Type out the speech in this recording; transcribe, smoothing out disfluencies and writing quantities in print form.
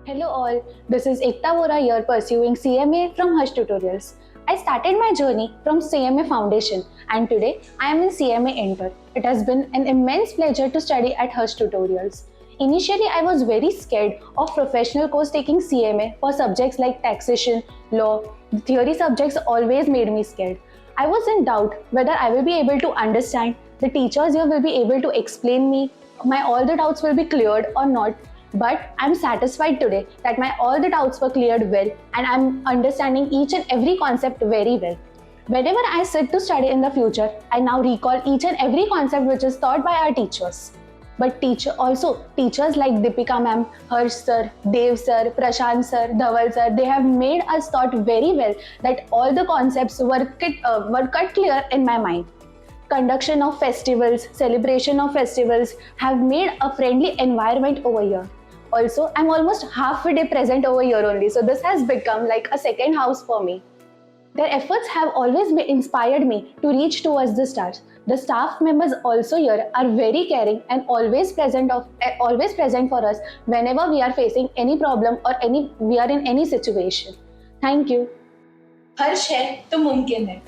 Hello all, this is Ekta Vora here pursuing CMA from Hush Tutorials. I started my journey from CMA Foundation and today I am in CMA Inter. It has been an immense pleasure to study at Hush Tutorials. Initially, I was very scared of professional course taking CMA for subjects like taxation, law. The theory subjects always made me scared. I was in doubt whether I will be able to understand, the teachers here will be able to explain me, my all the doubts will be cleared or not. But I'm satisfied today that my all the doubts were cleared well and I'm understanding each and every concept very well. Whenever I sit to study in the future, I now recall each and every concept which is taught by our teachers. But teachers like Deepika ma'am, Harsh sir, Dev sir, Prashant sir, Dhaval sir, they have made us taught very well that all the concepts were cut clear in my mind. Conduction of festivals, celebration of festivals have made a friendly environment over here. Also, I'm almost half a day present over here only, so this has become like a second house for me. Their efforts have always inspired me to reach towards the stars. The staff members also here are very caring and always present for us whenever we are facing any problem or we are in any situation. Thank you. हर्ष है तो मुमकिन है.